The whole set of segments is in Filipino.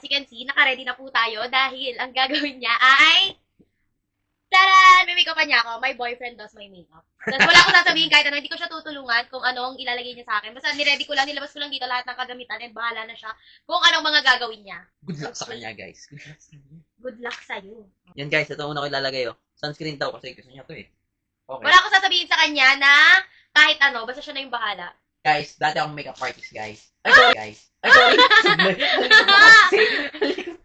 as you can see, naka-ready na po tayo dahil ang gagawin niya ay taran! May make-upan niya ako. My boyfriend does my makeup. Tapos wala akong sasabihin kahit ano, hindi ko siya tutulungan kung anong ilalagay niya sa akin. Basta niready ko lang, nilabas ko lang dito lahat ng kagamitan and bahala na siya kung anong mga gagawin niya. Good luck sa kanya, guys. Good luck sa kanya. Good luck sa'yo. Yan, guys. Ito muna ko ilalagay, oh. Sunscreen daw kasi gusto niya to, eh. Okay. Wala akong sasabihin sa kanya na kahit ano, basta siya na yung bahala. Guys, dati akong makeup artist, guys. Ay, sorry, guys. Ay, sorry.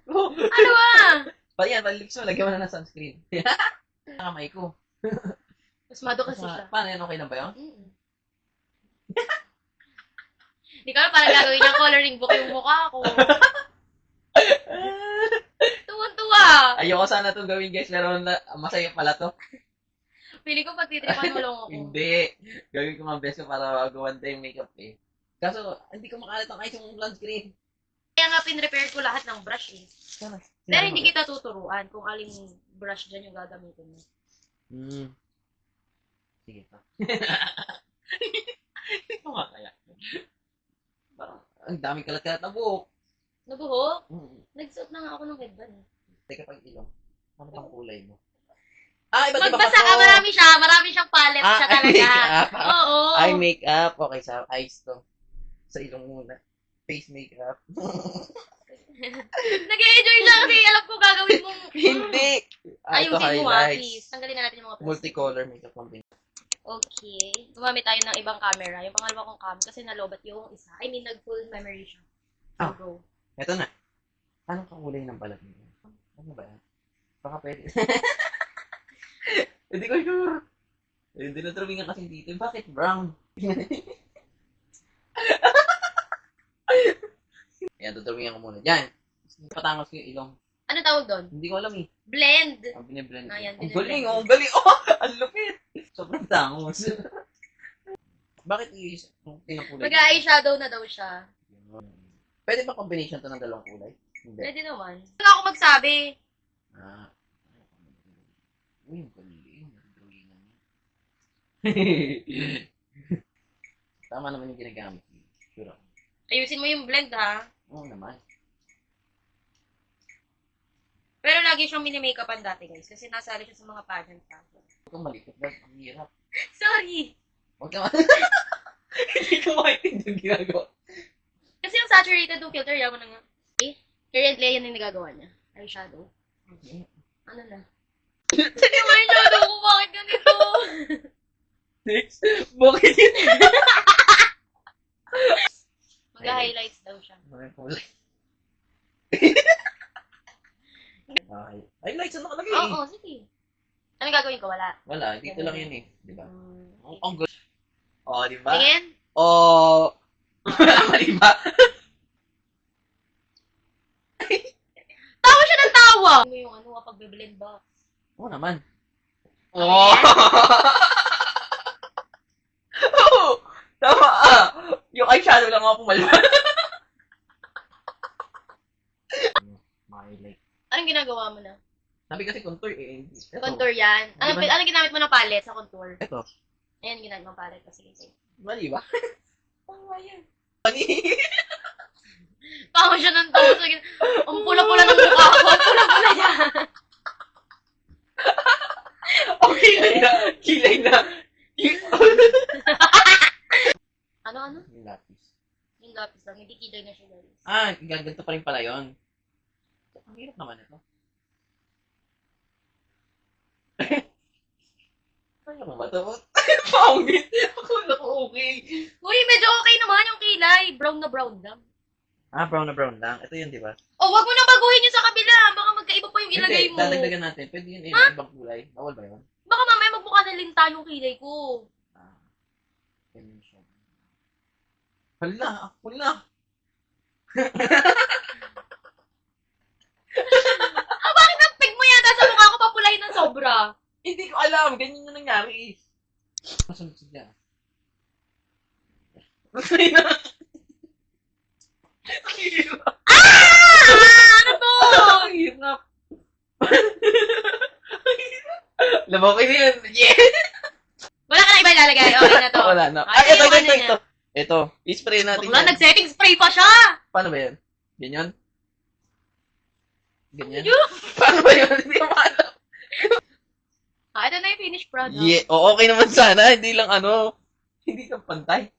Ano ba? Yan, malilis mo. Lagyan mo na ng sunscreen. Nakamay ko. Masmado kasi siya. Paano yan? Okay lang ba yun? Hindi ko alam parang gagawin niyang coloring book yung mukha ko. Tuwan-tuwa. Ayoko sana itong gawin, guys. Pero masaya pala to. Pili ko pagtitripan mo lang ako. Hindi. Gawin ko ang best ko para gawanda yung makeup, eh. Kaso, hindi ko makalat ang ice yung sunscreen. Kaya nga pinrepair ko lahat ng brush eh. Sana. Pero hindi kita tuturuan kung aling brush dyan yung gagamitin mo. Sige pa. Hindi ko makaya. Parang, ang daming kalat-kalat na buhok. Nabuhok? Nagsuot na nga ako ng headband eh. Teka pag ilong. Ano bang kulay mo? Iba't iba Magbasa ka, marami siyang palette siya ay, talaga. makeup. Oo. Eye makeup. Okay, sa eyes to. Sa ilong muna. Face makeup. Nag-enjoy siya kasi alam ko gagawin mong... Hindi! Ayusin mo please. Tanggalin na natin yung mga plastic. Multicolor makeup combination. Okay. Gumamit tayo ng ibang camera. Yung pangalawa kong cam kasi nalobat yung isa. I mean, nag-full memory siya. So, go. Eto na. Anong kakulay ng balat mo? Ano ba yan? Baka pwede. Hindi ko sure. Hindi na drawing kasi dito. Bakit brown? Ayan, dudrawingan ko muna. Diyan. Patangos ko yung ilong. Ano tawag doon? Hindi ko alam eh. Blend. Ang biniblend. Ayan, Ang biniblend. galing, ang galing. Oh, ang lupit. Sobrang tangos. Bakit pinakulay? Mag-eyeshadow na daw siya. Pwede ba combination to ng dalawang kulay? Hindi. Pwede naman. Hindi ako magsabi. Uy, ang galing. Drawingan niya. Tama naman yung ginagamit. Sure ako. Ayusin mo yung blend ha. Oo naman. Pero lagi siyang mini-makeupan dati guys. Kasi nasali siya sa mga pageant pa. Huwag kang malikot na. Ang hirap. Sorry! Huwag kang hindi ko maintindihan yung ginagawa. Kasi yung saturated yung filter, yaman na nga. Eh, currently, yan yung nagagawa niya. Eyeshadow. Okay. Ano na? Yung eyeshadow ko, bakit ganito? Next. Bakit yun? Mag-highlights daw siya. Mga kulay. Okay. Ay, lights na nakalagay. Oo, sige. Anong gagawin ko? Wala. Wala, dito lang yun eh. Di ba? Ang good. Oh, di ba? Tingin? Oh. Mali ba? Tawa siya ng tawa! Ano yung ano, pag-blend box? Oo naman. Oh! Oo! Tama ah! Yung eyeshadow lang ako pumalma. Highlight. Anong ginagawa mo na? Sabi kasi contour eh. Ito. Contour yan. Anong ginamit mo ng palette sa contour? Ito. Ayan, ginamit mo palette. Sige, sige. Mali ba? Tama yan. Mali. Tawa siya ng tawa. Ang pula-pula ng mukha ko. Ang pula-pula niya. Oh, kilay na. Kilay na. Ano? Yung lapis. Yung lapis lang. Hindi kilay na siya guys. Ah, gaganto pa rin pala yun. Ang hirap naman ito. Kaya mo ba ito? Pangit! Ako okay. Uy, medyo okay naman yung kilay. Brown na brown lang. Ah, brown na brown lang. Ito yun, di ba? Oh, wag mo na baguhin yung sa kabila. Baka magkaiba pa yung ilagay mo. Dadagdagan natin. Pwede yun eh, ibang kulay. Bawal ba yun? Baka mamaya magmukha na linta yung kilay ko. Ganyan siya. Hala! Bakit ang pig mo yata sa mukha ko papulahin ng sobra? Hindi ko alam. Ganyan yung nangyari eh. Masunod siya. Masay na. Ang hirap. Ano to? Ang hirap. Labaw ko yun. Yeah! Wala ka na iba ilalagay. Okay na to. Wala na. Ay, Ito. ano niya? Ito. I-spray natin Bakla, yan. nag-setting spray pa siya. Paano ba yan? Ganyan? Ganyan. Paano ba yun? Hindi ko maalam. Ito na yung finished product. Yeah, okay naman sana. Hindi lang hindi ka pantay.